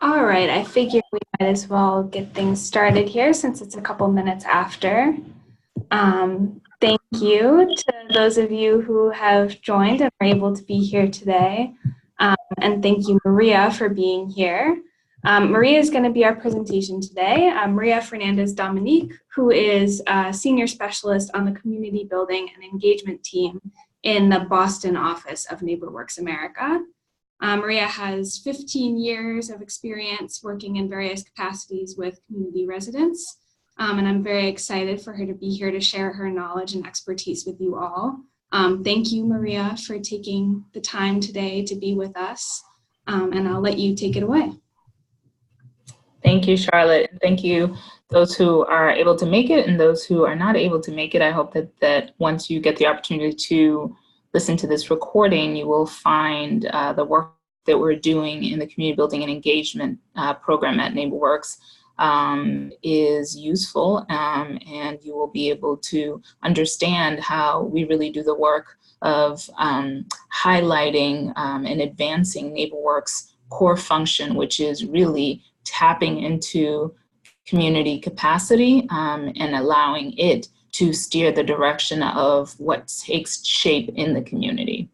All right, I figured we might as well get things started here since it's a couple minutes after. Thank you to those of you who have joined and are able to be here today. And thank you, Maria, for being here. Maria is going to be our presentation today. Maria Fernandes-Dominique, who is a senior specialist on the community building and engagement team in the Boston office of NeighborWorks America. Maria has 15 years of experience working in various capacities with community residents, and I'm very excited for her to be here to share her knowledge and expertise with you all. Thank you, Maria, for taking the time today to be with us, and I'll let you take it away. Thank you, Charlotte. Thank you, those who are able to make it and those who are not able to make it. I hope that once you get the opportunity to listen to this recording, you will find the work that we're doing in the community building and engagement program at NeighborWorks is useful, and you will be able to understand how we really do the work of highlighting and advancing NeighborWorks' core function, which is really tapping into community capacity and allowing it to steer the direction of what takes shape in the community.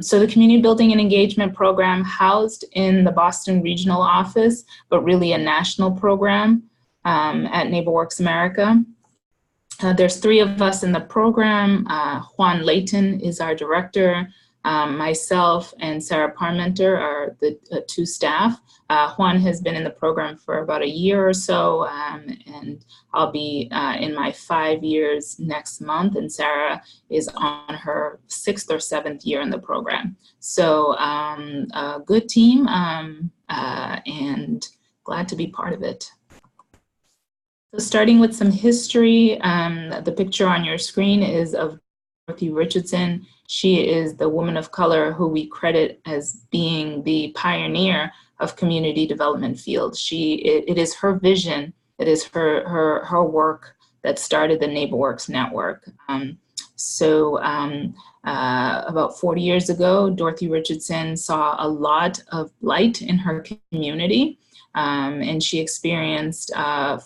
So the Community Building and Engagement Program housed in the Boston Regional Office, but really a national program at NeighborWorks America. There's 3 of us in the program. Juan Layton is our director. Myself and Sarah Parmenter are the 2 staff. Juan has been in the program for about a year or so, and I'll be in my 5 years next month, and Sarah is on her 6th or 7th year in the program. So a good team, and glad to be part of it. So starting with some history, the picture on your screen is of Dorothy Richardson. She is the woman of color who we credit as being the pioneer of community development field. It is her vision, it is her work that started the NeighborWorks network. About 40 years ago, Dorothy Richardson saw a lot of blight in her community. And she experienced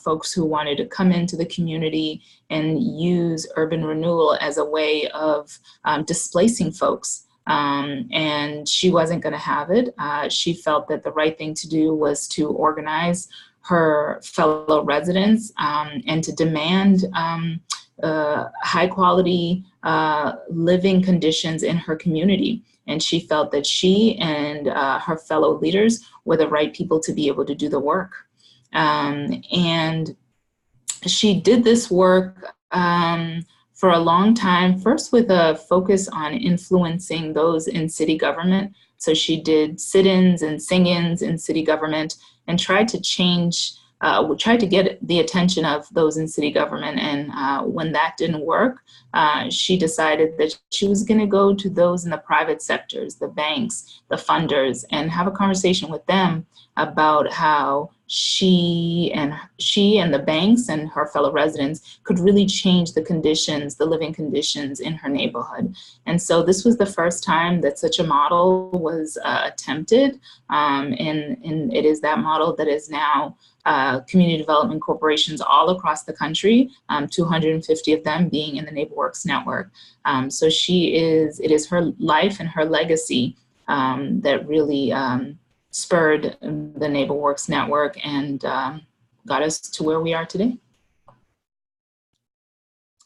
folks who wanted to come into the community and use urban renewal as a way of displacing folks. And she wasn't going to have it. She felt that the right thing to do was to organize her fellow residents and to demand high quality living conditions in her community. And she felt that she and her fellow leaders were the right people to be able to do the work. And she did this work for a long time, first with a focus on influencing those in city government. So she did sit-ins and sing-ins in city government and tried to change, tried to get the attention of those in city government. And when that didn't work, she decided that she was going to go to those in the private sectors, the banks, the funders, and have a conversation with them about how she and the banks and her fellow residents could really change the conditions, the living conditions in her neighborhood. And so this was the first time that such a model was attempted. And it is that model that is now community development corporations all across the country, 250 of them being in the NeighborWorks network. So it is her life and her legacy that really spurred the NeighborWorks network and got us to where we are today.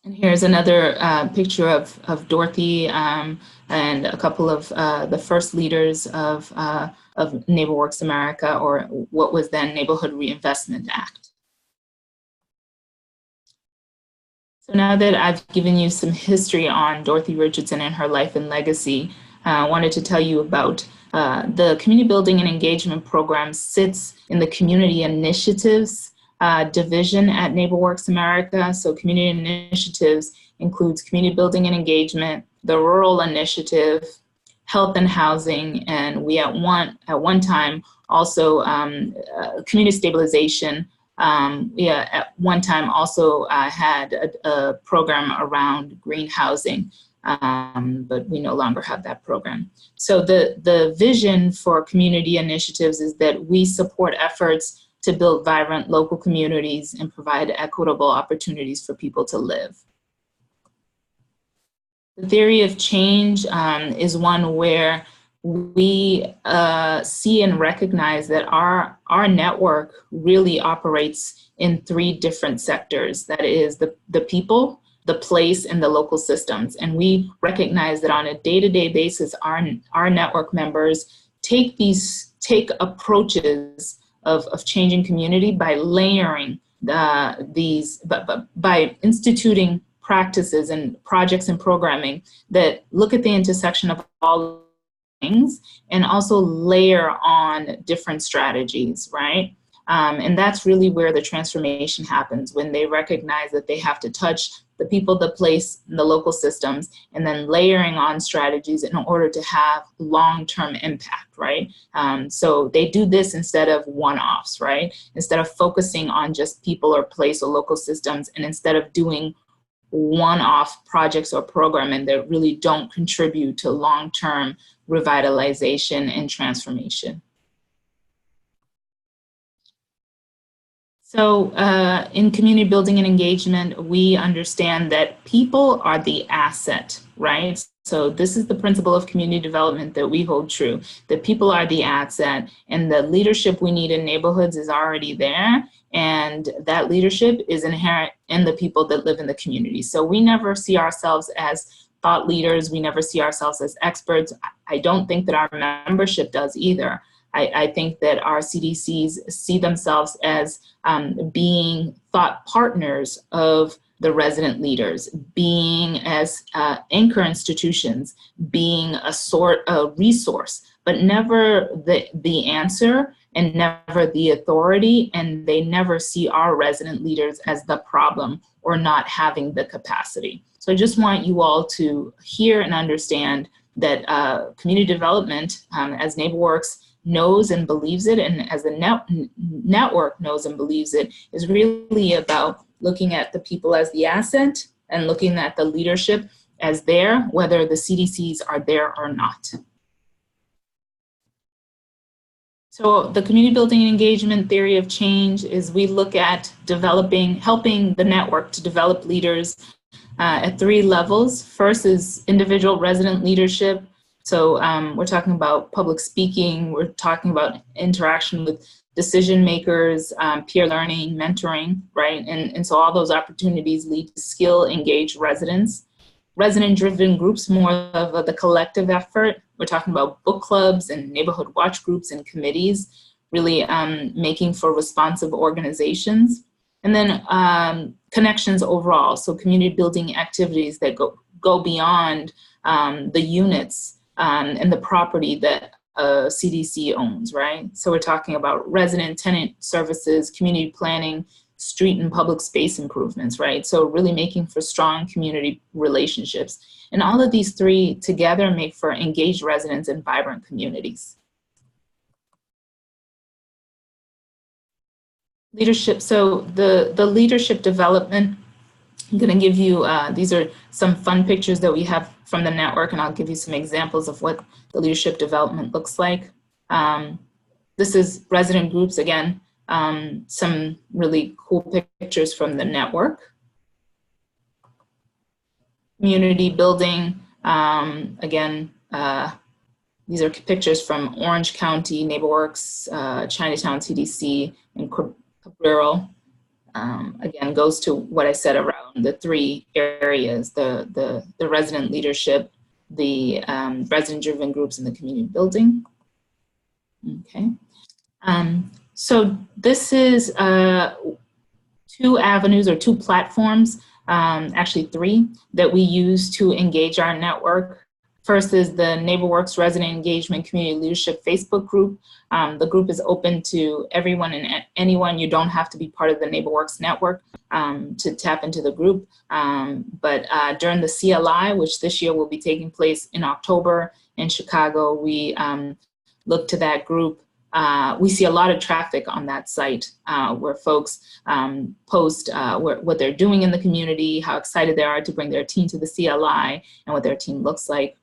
And here's another picture of Dorothy and a couple of the first leaders of NeighborWorks America, or what was then Neighborhood Reinvestment Act. So now that I've given you some history on Dorothy Richardson and her life and legacy, I wanted to tell you about the Community Building and Engagement Program sits in the Community Initiatives division at NeighborWorks America. So community initiatives includes community building and engagement, the rural initiative, health and housing, and we at one time also community stabilization. We at one time also had a program around green housing. but we no longer have that program. So the vision for community initiatives is that we support efforts to build vibrant local communities and provide equitable opportunities for people to live. The theory of change is one where we see and recognize that our network really operates in three different sectors. That is the people, the place, and the local systems. And we recognize that on a day-to-day basis, our network members take approaches of changing community by layering by instituting practices and projects and programming that look at the intersection of all things and also layer on different strategies, right? And that's really where the transformation happens, when they recognize that they have to touch the people, the place, and the local systems, and then layering on strategies in order to have long-term impact, right? So they do this instead of one-offs, right? Instead of focusing on just people or place or local systems, and instead of doing one-off projects or programming that really don't contribute to long-term revitalization and transformation. So in community building and engagement, we understand that people are the asset, right? So this is the principle of community development that we hold true, that people are the asset, and the leadership we need in neighborhoods is already there, and that leadership is inherent in the people that live in the community. So we never see ourselves as thought leaders, we never see ourselves as experts. I don't think that our membership does either. I think that our CDCs see themselves as being thought partners of the resident leaders, being as anchor institutions, being a resource, but never the answer and never the authority, and they never see our resident leaders as the problem or not having the capacity. So I just want you all to hear and understand that community development, as NeighborWorks knows and believes it, and as the network knows and believes it, is really about looking at the people as the asset and looking at the leadership as there, whether the CDCs are there or not. So the community building and engagement theory of change is we look at helping the network to develop leaders at three levels. First is individual resident leadership. So we're talking about public speaking, we're talking about interaction with decision makers, peer learning, mentoring, right? And so all those opportunities lead to skill-engaged residents. Resident-driven groups, more of the collective effort. We're talking about book clubs and neighborhood watch groups and committees, really making for responsive organizations. And then connections overall, so community building activities that go beyond the units and the property that CDC owns, right? So we're talking about resident tenant services, community planning, street and public space improvements, right? So really making for strong community relationships. And all of these three together make for engaged residents and vibrant communities. Leadership, so the leadership development, I'm gonna give you, these are some fun pictures that we have from the network, and I'll give you some examples of what the leadership development looks like. This is resident groups, again, some really cool pictures from the network. Community building, again, these are pictures from Orange County, NeighborWorks, Chinatown CDC, and Cabrillo. Again, goes to what I said around the three areas, the resident leadership, the resident-driven groups, and the community building. Okay. So this is 2 avenues or 2 platforms, actually 3, that we use to engage our network. First is the NeighborWorks Resident Engagement Community Leadership Facebook group. The group is open to everyone and anyone. You don't have to be part of the NeighborWorks network to tap into the group. But during the CLI, which this year will be taking place in October in Chicago, we look to that group we see a lot of traffic on that site where folks post what they're doing in the community, how excited they are to bring their team to the CLI, and what their team looks like.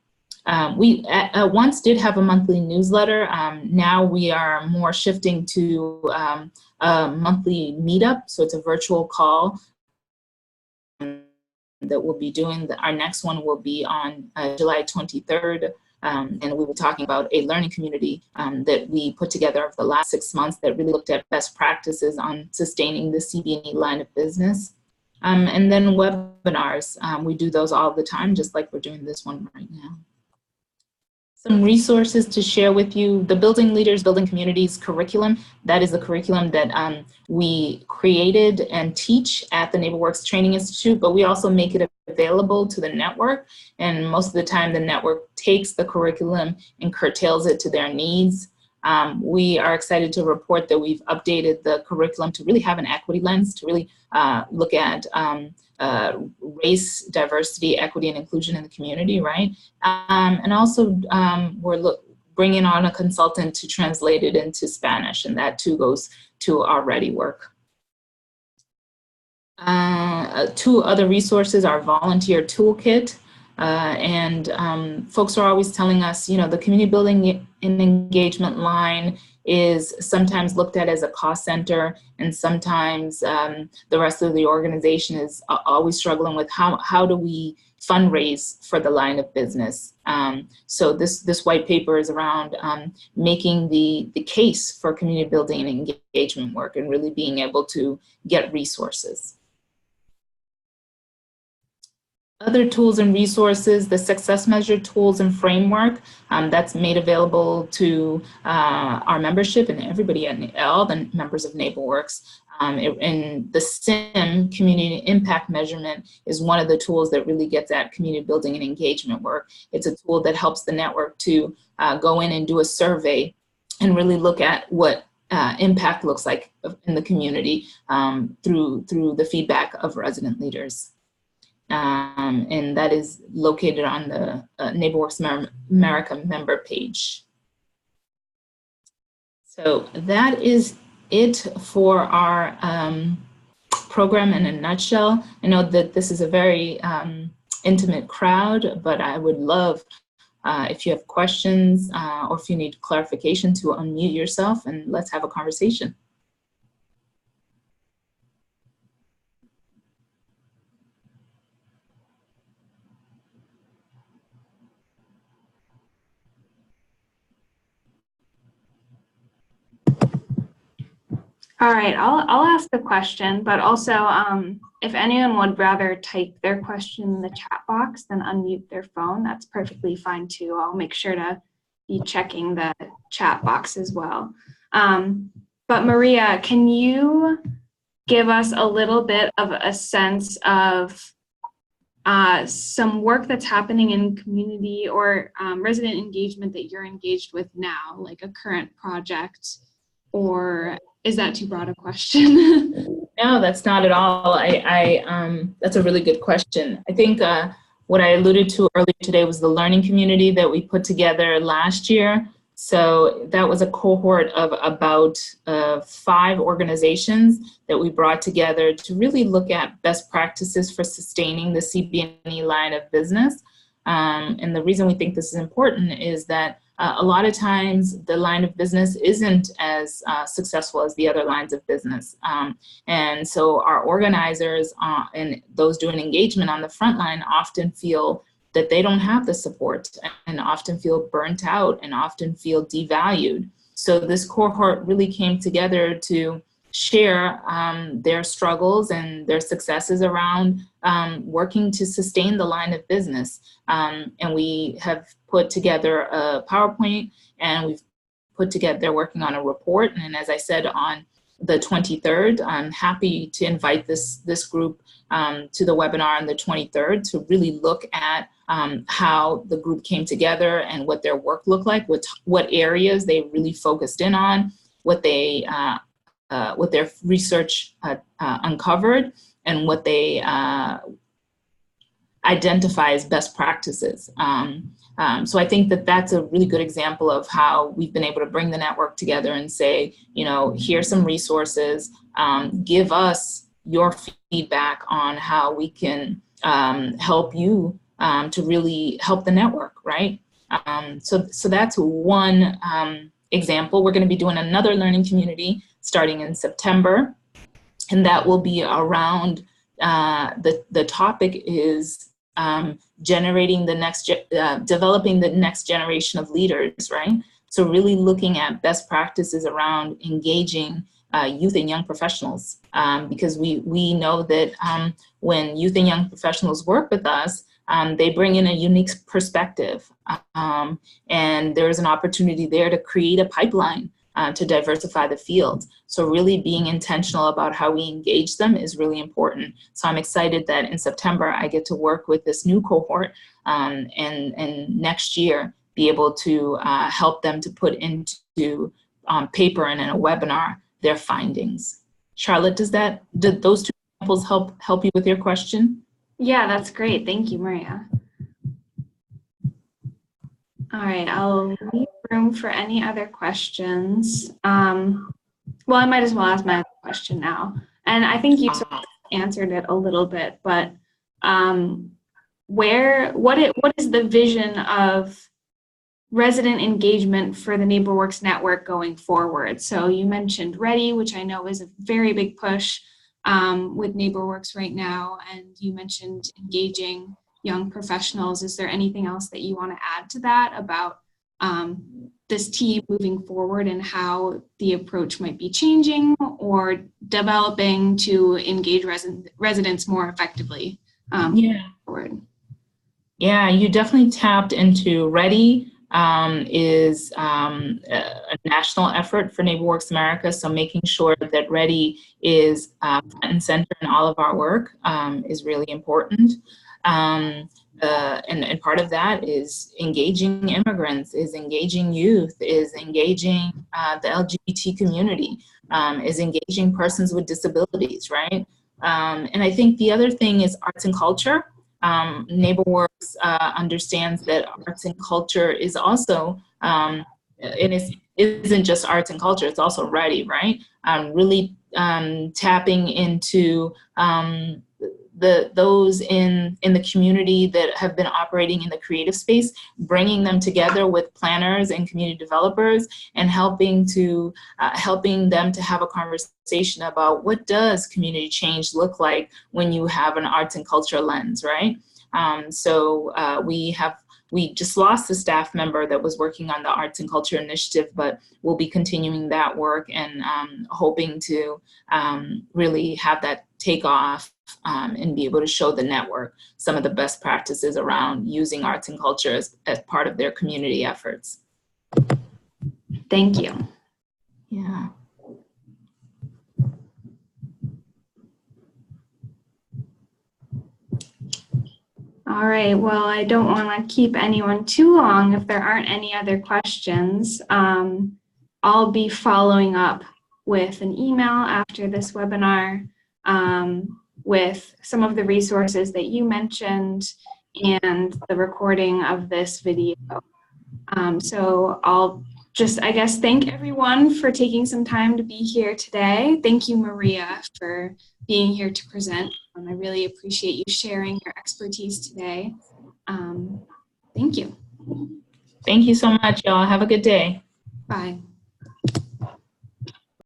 We once did have a monthly newsletter. Now we are more shifting to a monthly meetup. So it's a virtual call that we'll be doing. Our next one will be on July 23rd. And we were talking about a learning community that we put together over the last 6 months that really looked at best practices on sustaining the CB&E line of business. And then webinars. We do those all the time, just like we're doing this one right now. Some resources to share with you. The Building Leaders, Building Communities curriculum, that is the curriculum that we created and teach at the NeighborWorks Training Institute, but we also make it available to the network. And most of the time the network takes the curriculum and curtails it to their needs. We are excited to report that we've updated the curriculum to really have an equity lens, to really look at race, diversity, equity, and inclusion in the community, right? And also we're bringing on a consultant to translate it into Spanish, and that too goes to our Ready work. Two other resources, our volunteer toolkit. Folks are always telling us, you know, the community building and engagement line is sometimes looked at as a cost center, and sometimes the rest of the organization is always struggling with how do we fundraise for the line of business. So this white paper is around making the case for community building and engagement work and really being able to get resources. Other tools and resources, the success measure tools and framework that's made available to our membership and everybody, all the members of NeighborWorks. And the SIM, community impact measurement, is one of the tools that really gets at community building and engagement work. It's a tool that helps the network to go in and do a survey and really look at what impact looks like in the community through the feedback of resident leaders. And that is located on the NeighborWorks America member page. So that is it for our program in a nutshell. I know that this is a very intimate crowd, but I would love if you have questions or if you need clarification to unmute yourself and let's have a conversation. All right, I'll ask a question, but also if anyone would rather type their question in the chat box than unmute their phone, that's perfectly fine too. I'll make sure to be checking the chat box as well. But Maria, can you give us a little bit of a sense of some work that's happening in community or resident engagement that you're engaged with now, like a current project, or is that too broad a question? No, that's not at all. That's a really good question. I think what I alluded to earlier today was the learning community that we put together last year. So that was a cohort of about 5 organizations that we brought together to really look at best practices for sustaining the CB&E line of business. And the reason we think this is important is that a lot of times the line of business isn't as successful as the other lines of business. And so our organizers and those doing engagement on the front line often feel that they don't have the support and often feel burnt out and often feel devalued. So this cohort really came together to share their struggles and their successes around working to sustain the line of business. And we have put together a PowerPoint, and we've put together, they're working on a report. And as I said, on the 23rd, I'm happy to invite this group to the webinar on the 23rd to really look at how the group came together and what their work looked like, what areas they really focused in on, what their research uncovered, and what they identify as best practices. So I think that that's a really good example of how we've been able to bring the network together and say, you know, here's some resources, give us your feedback on how we can help you to really help the network, right? So that's one example. We're going to be doing another learning community starting in September, and that will be around the topic is generating the next, developing the next generation of leaders, right? So really looking at best practices around engaging youth and young professionals, because we know that when youth and young professionals work with us, they bring in a unique perspective, and there's an opportunity there to create a pipeline to diversify the field. So really being intentional about how we engage them is really important. So I'm excited that in September I get to work with this new cohort, and next year be able to help them to put into paper and in a webinar their findings. Charlotte, did those two examples help you with your question? Yeah, that's great. Thank you, Maria. All right, I'll leave room for any other questions. Well, I might as well ask my other question now. And I think you sort of answered it a little bit, but what is the vision of resident engagement for the NeighborWorks network going forward? So you mentioned Ready, which I know is a very big push with NeighborWorks right now, and you mentioned engaging young professionals. Is there anything else that you want to add to that about this team moving forward and how the approach might be changing or developing to engage residents more effectively forward? Yeah, you definitely tapped into Ready. Is a national effort for NeighborWorks America. So making sure that Ready is front and center in all of our work is really important. And part of that is engaging immigrants, is engaging youth, is engaging the LGBT community, is engaging persons with disabilities, right? And I think the other thing is arts and culture. NeighborWorks understands that arts and culture is also, and it isn't just arts and culture, it's also Ready, right? Really tapping into those in the community that have been operating in the creative space, bringing them together with planners and community developers, and helping them to have a conversation about what does community change look like when you have an arts and culture lens, right? We just lost a staff member that was working on the arts and culture initiative, but we'll be continuing that work and hoping to really have that take off and be able to show the network some of the best practices around using arts and culture as part of their community efforts. Thank you. Yeah. All right, well, I don't want to keep anyone too long if there aren't any other questions. I'll be following up with an email after this webinar with some of the resources that you mentioned and the recording of this video. So I'll just, I guess, thank everyone for taking some time to be here today. Thank you, Maria, for being here to present. I really appreciate you sharing your expertise today. Thank you. Thank you so much, y'all. Have a good day. Bye.